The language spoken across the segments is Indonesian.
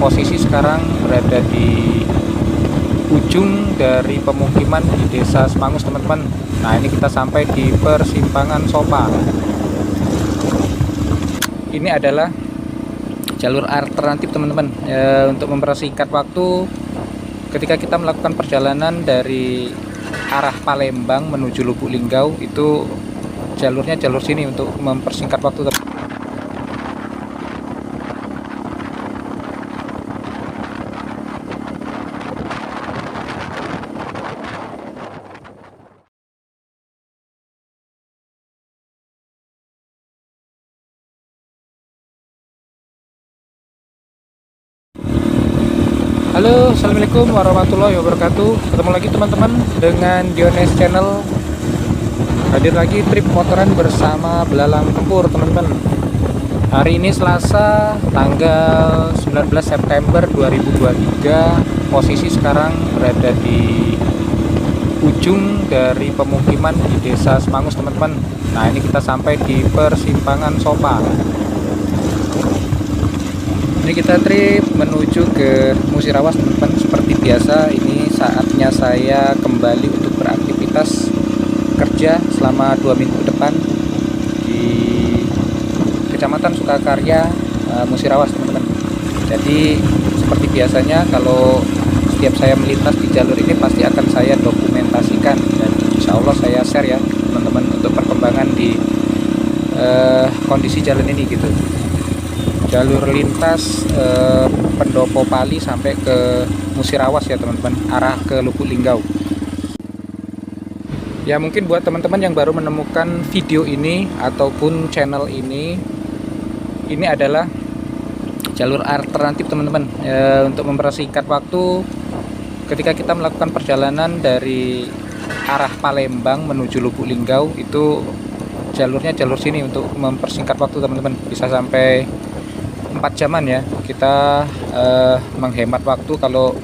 posisi sekarang berada di ujung dari pemukiman di Desa Semangus, teman-teman. Nah, ini kita sampai di persimpangan Sopa. Ini adalah jalur alternatif, teman-teman, untuk mempersingkat waktu ketika kita melakukan perjalanan dari arah Palembang menuju Lubuk Linggau. Itu jalurnya jalur sini untuk mempersingkat waktu. Halo, assalamualaikum warahmatullahi wabarakatuh. Ketemu lagi teman-teman dengan Diones Channel. Hadir lagi trip motoran bersama Belalang Tempur, teman-teman. Hari ini Selasa, tanggal 19 September 2023. Posisi sekarang berada di ujung dari pemukiman di Desa Semangus, teman-teman. Nah, ini kita sampai di persimpangan Sopa. Ini kita trip menuju ke Musirawas, teman-teman. Seperti biasa, ini saatnya saya kembali untuk beraktivitas kerja selama 2 minggu ke depan di Kecamatan Sukakarya, Musirawas, teman-teman. Jadi seperti biasanya, kalau setiap saya melintas di jalur ini pasti akan saya dokumentasikan, dan insya Allah saya share ya teman-teman untuk perkembangan di kondisi jalan ini gitu. Jalur lintas Pendopo Pali sampai ke Musirawas ya teman-teman, arah ke Lubuk Linggau. Ya, mungkin buat teman-teman yang baru menemukan video ini ataupun channel ini adalah jalur alternatif, teman-teman, untuk mempersingkat waktu ketika kita melakukan perjalanan dari arah Palembang menuju Lubuk Linggau. Itu jalurnya jalur sini untuk mempersingkat waktu, teman-teman. Bisa sampai 4 jaman ya, kita menghemat waktu kalau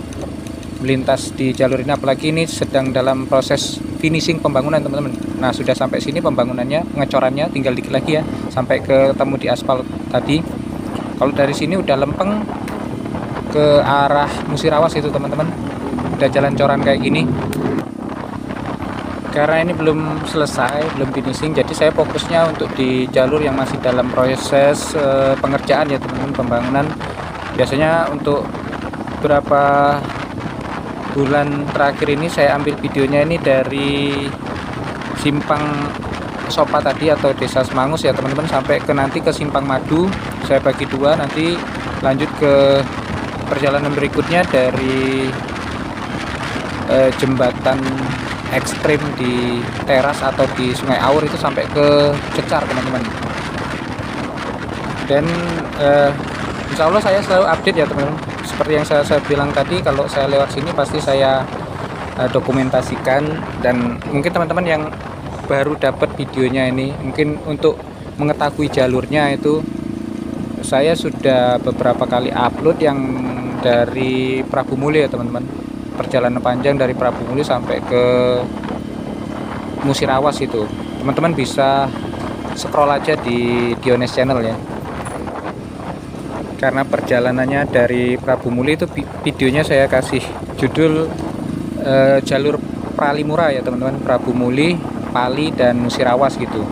melintas di jalur ini, apalagi ini sedang dalam proses finishing pembangunan, teman-teman. Nah, sudah sampai sini pembangunannya, pengecorannya, tinggal dikit lagi ya sampai ketemu di aspal tadi. Kalau dari sini udah lempeng ke arah Musirawas itu, teman-teman, udah jalan coran kayak gini. Karena ini belum selesai, belum finishing, jadi saya fokusnya untuk di jalur yang masih dalam proses pengerjaan ya teman-teman, pembangunan. Biasanya untuk beberapa bulan terakhir ini saya ambil videonya ini dari Simpang Sopa tadi atau Desa Semangus ya teman-teman, sampai ke nanti ke Simpang Madu. Saya bagi dua, nanti lanjut ke perjalanan berikutnya dari jembatan ekstrim di Teras atau di Sungai Aur itu sampai ke Cecar, teman-teman. Dan insya Allah saya selalu update ya teman-teman. Seperti yang saya bilang tadi, kalau saya lewat sini pasti saya dokumentasikan. Dan mungkin teman-teman yang baru dapat videonya ini, mungkin untuk mengetahui jalurnya itu saya sudah beberapa kali upload yang dari Prabu Muli ya teman-teman. Perjalanan panjang dari Prabu Muli sampai ke Musirawas itu, teman-teman bisa scroll aja di Diones Channel ya. Karena perjalanannya dari Prabu Muli itu videonya saya kasih judul jalur Pralimura ya teman-teman, Prabu Muli, Pali, dan Musirawas gitu.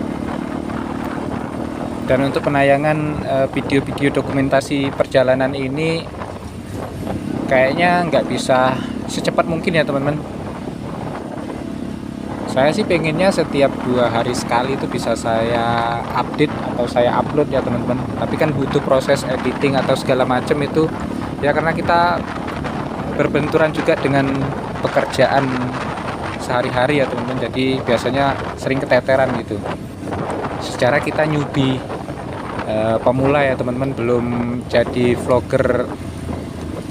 Dan untuk penayangan video-video dokumentasi perjalanan ini kayaknya nggak bisa secepat mungkin ya teman-teman. Saya sih pengennya setiap 2 hari sekali itu bisa saya update atau saya upload ya teman-teman. Tapi kan butuh proses editing atau segala macam itu ya, karena kita berbenturan juga dengan pekerjaan sehari-hari ya teman-teman. Jadi biasanya sering keteteran gitu. Secara kita newbie, pemula ya teman-teman, belum jadi vlogger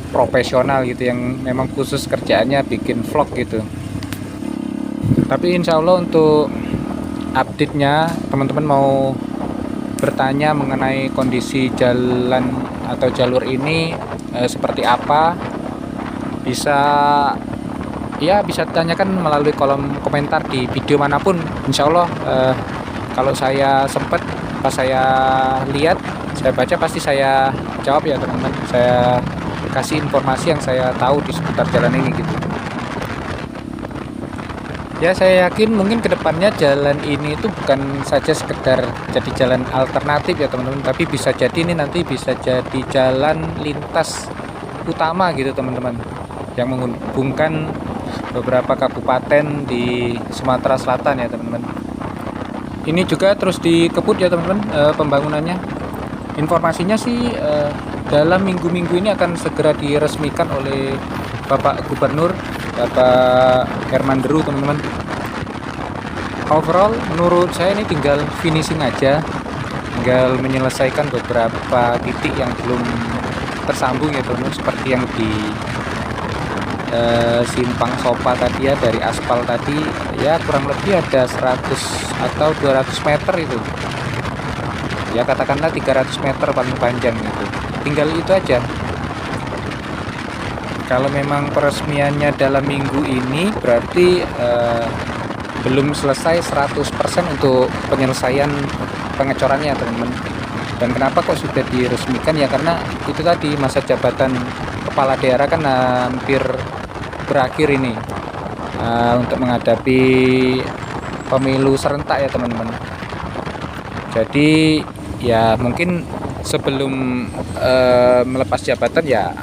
profesional gitu yang memang khusus kerjaannya bikin vlog gitu. Tapi insya Allah untuk update-nya, teman-teman mau bertanya mengenai kondisi jalan atau jalur ini seperti apa, bisa tanyakan melalui kolom komentar di video manapun. Insya Allah kalau saya sempat, pas saya lihat, saya baca, pasti saya jawab ya teman-teman. Saya kasih informasi yang saya tahu di seputar jalan ini gitu. Ya, saya yakin mungkin kedepannya jalan ini itu bukan saja sekedar jadi jalan alternatif ya teman-teman, tapi bisa jadi ini nanti bisa jadi jalan lintas utama gitu teman-teman, yang menghubungkan beberapa kabupaten di Sumatera Selatan ya teman-teman. Ini juga terus dikebut ya teman-teman, pembangunannya. Informasinya sih dalam minggu-minggu ini akan segera diresmikan oleh Bapak Gubernur, Bapak Herman Deru teman-teman. Overall menurut saya ini tinggal finishing aja, tinggal menyelesaikan beberapa titik yang belum tersambung ya teman-teman, seperti yang di simpang Sopa tadi ya, dari aspal tadi ya kurang lebih ada 100 atau 200 meter itu ya, katakanlah 300 meter paling panjang gitu, tinggal itu aja. Kalau memang peresmiannya dalam minggu ini berarti belum selesai 100% untuk penyelesaian pengecorannya teman-teman. Dan kenapa kok sudah diresmikan ya, karena itu tadi masa jabatan kepala daerah kan hampir berakhir ini untuk menghadapi pemilu serentak ya teman-teman. Jadi ya mungkin sebelum melepas jabatan ya,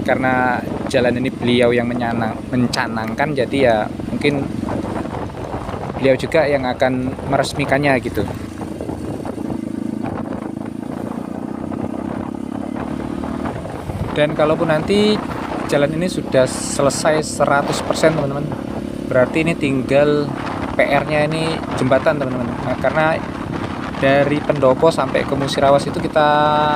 karena jalan ini beliau yang mencanangkan, jadi ya mungkin beliau juga yang akan meresmikannya gitu. Dan kalaupun nanti jalan ini sudah selesai 100% teman-teman, berarti ini tinggal PR-nya ini jembatan teman-teman. Nah, karena dari Pendopo sampai ke Musirawas itu kita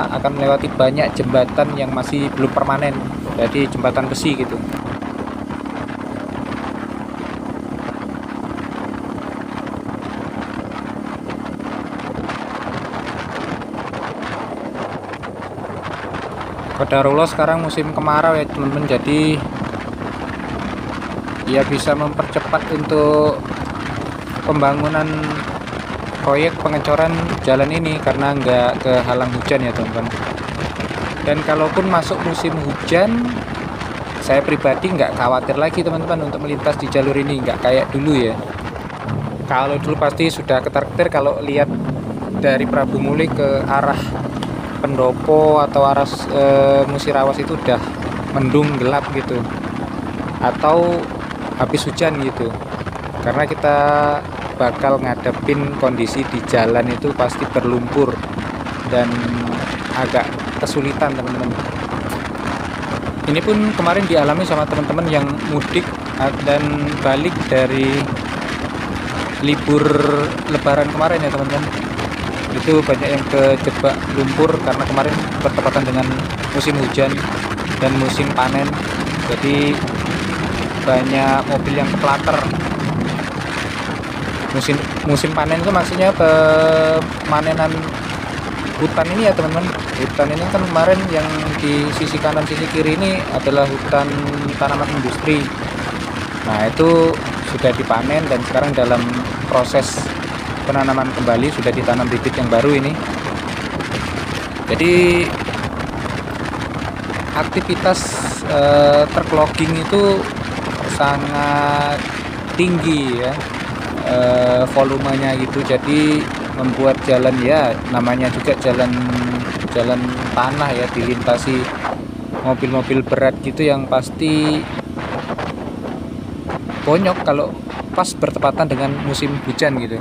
akan melewati banyak jembatan yang masih belum permanen, jadi jembatan besi gitu. Qadarullah sekarang musim kemarau ya teman-teman, jadi ya bisa mempercepat untuk pembangunan proyek pengecoran jalan ini karena nggak kehalang hujan ya teman-teman. Dan kalaupun masuk musim hujan, saya pribadi nggak khawatir lagi teman-teman untuk melintas di jalur ini, nggak kayak dulu ya. Kalau dulu pasti sudah ketar-ketir kalau lihat dari Prabu Muli ke arah Pendopo atau arah Musirawas itu udah mendung gelap gitu, atau habis hujan gitu, karena kita bakal ngadepin kondisi di jalan itu pasti berlumpur dan agak kesulitan teman-teman. Ini pun kemarin dialami sama teman-teman yang mudik dan balik dari libur lebaran kemarin ya teman-teman. Itu banyak yang kejebak lumpur karena kemarin bertepatan dengan musim hujan dan musim panen, jadi banyak mobil yang keplater. Musim panen itu maksudnya pemanenan hutan ini ya teman-teman. Hutan ini kan kemarin yang di sisi kanan sisi kiri ini adalah hutan tanaman industri. Nah itu sudah dipanen dan sekarang dalam proses penanaman kembali, sudah ditanam bibit yang baru ini. Jadi aktivitas truk logging itu sangat tinggi ya, volumenya gitu, jadi membuat jalan ya namanya juga jalan tanah ya, dilintasi mobil-mobil berat gitu yang pasti bonyok kalau pas bertepatan dengan musim hujan gitu.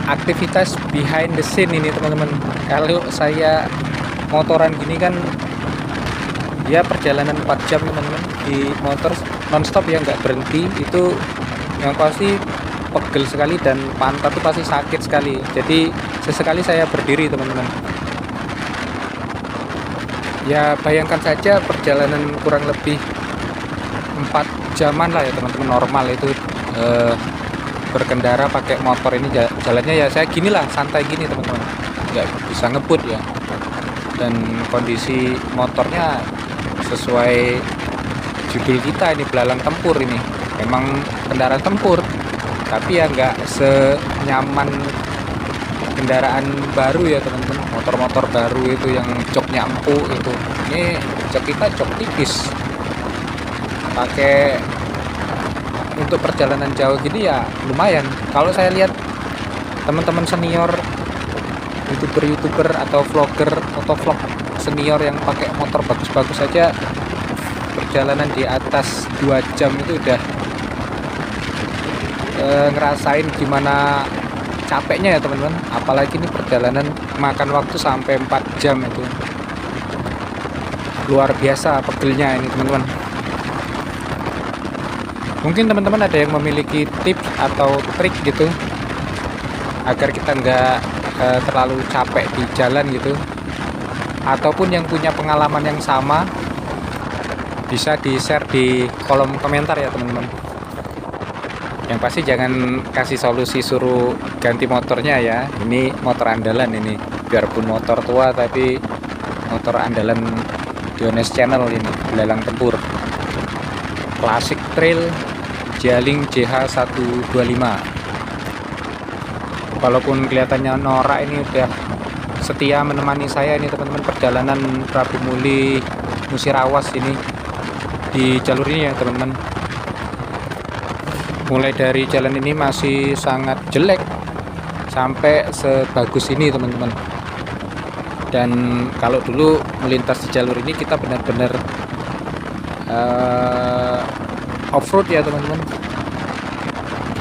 Aktivitas behind the scene ini teman-teman, kalau saya motoran gini kan ya perjalanan 4 jam teman-teman di motor nonstop ya, nggak berhenti, itu yang pasti pegel sekali dan pantat itu pasti sakit sekali. Jadi sesekali saya berdiri teman-teman. Ya bayangkan saja perjalanan kurang lebih 4 jaman lah ya teman-teman, normal itu berkendara pakai motor ini jalannya ya saya gini lah, santai gini teman-teman, nggak bisa ngebut ya. Dan kondisi motornya sesuai judul kita ini, belalang tempur ini, memang kendaraan tempur, tapi ya nggak senyaman kendaraan baru ya teman-teman, motor-motor baru itu yang joknya empuk itu. Ini jok kita jok tipis, pakai untuk perjalanan jauh gini ya lumayan. Kalau saya lihat teman-teman senior youtuber atau vlogger atau vlog senior yang pakai motor bagus-bagus saja perjalanan di atas 2 jam itu udah ngerasain gimana capeknya ya teman-teman. Apalagi ini perjalanan makan waktu sampai 4 jam itu luar biasa pegelnya ini teman-teman. Mungkin teman-teman ada yang memiliki tips atau trik gitu agar kita nggak terlalu capek di jalan gitu, ataupun yang punya pengalaman yang sama bisa di-share di kolom komentar ya teman-teman. Yang pasti jangan kasih solusi suruh ganti motornya ya. Ini motor andalan ini, biarpun motor tua tapi motor andalan Diones Channel ini, belalang tempur klasik trail Jialing JH125. Walaupun kelihatannya norak, ini udah setia menemani saya ini teman-teman perjalanan Prabu Muli Musirawas ini di jalur ini ya teman-teman. Mulai dari jalan ini masih sangat jelek sampai sebagus ini teman-teman. Dan kalau dulu melintas di jalur ini kita benar-benar off-road ya teman-teman.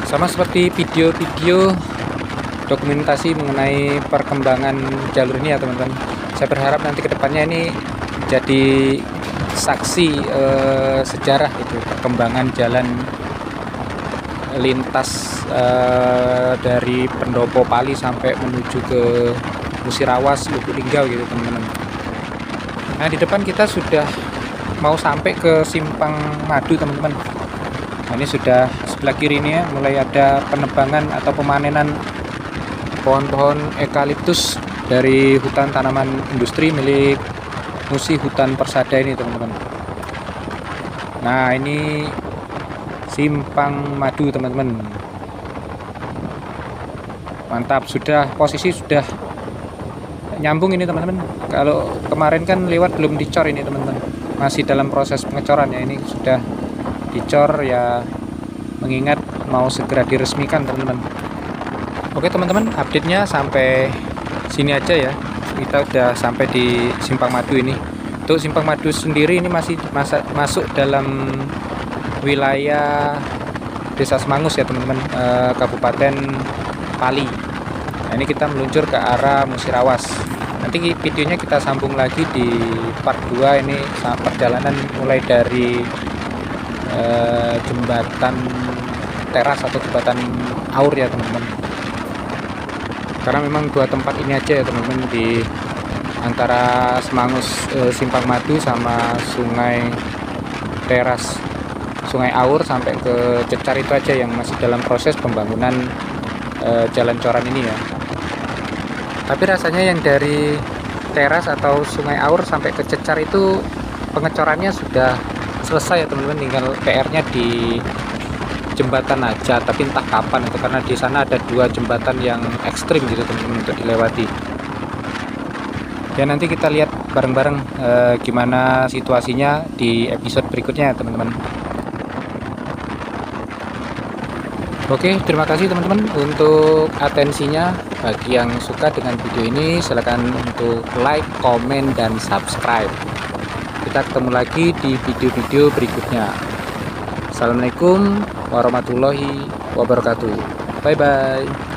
Sama seperti video-video dokumentasi mengenai perkembangan jalur ini ya teman-teman. Saya berharap nanti kedepannya ini jadi saksi sejarah itu perkembangan jalan lintas dari Pendopo Pali sampai menuju ke Musirawas, Lubuk Linggau gitu teman-teman. Nah di depan kita sudah mau sampai ke Simpang Madu teman-teman. Nah, ini sudah sebelah kiri ini ya, mulai ada penebangan atau pemanenan pohon-pohon eukaliptus dari hutan tanaman industri milik Musi Hutan Persada ini teman-teman. Nah ini Simpang Madu teman-teman. Mantap, posisi sudah nyambung ini teman-teman. Kalau kemarin kan lewat belum dicor ini teman-teman, masih dalam proses pengecoran ya. Ini sudah dicor ya, mengingat mau segera diresmikan teman-teman. Oke teman-teman, update-nya sampai sini aja ya. Kita udah sampai di Simpang Madu ini. Untuk Simpang Madu sendiri ini masih masuk dalam wilayah Desa Semangus ya teman-teman, Kabupaten Pali. Nah, ini kita meluncur ke arah Musirawas. Nanti videonya kita sambung lagi di part 2 ini, perjalanan mulai dari jembatan teras atau jembatan Aur ya teman-teman. Karena memang dua tempat ini aja ya teman-teman, di antara Semangus Simpang Madu sama Sungai Teras, Sungai Aur sampai ke Cecar itu aja yang masih dalam proses pembangunan jalan coran ini ya. Tapi rasanya yang dari Teras atau Sungai Aur sampai ke Cecar itu pengecorannya sudah selesai ya teman-teman, tinggal PR-nya di jembatan aja, tapi entah kapan itu, karena di sana ada 2 jembatan yang ekstrim gitu teman-teman untuk dilewati. Ya nanti kita lihat bareng-bareng gimana situasinya di episode berikutnya teman-teman. Oke, terima kasih teman-teman untuk atensinya. Bagi yang suka dengan video ini silahkan untuk like, komen, dan subscribe. Kita ketemu lagi di video-video berikutnya. Assalamualaikum warahmatullahi wabarakatuh. Bye bye.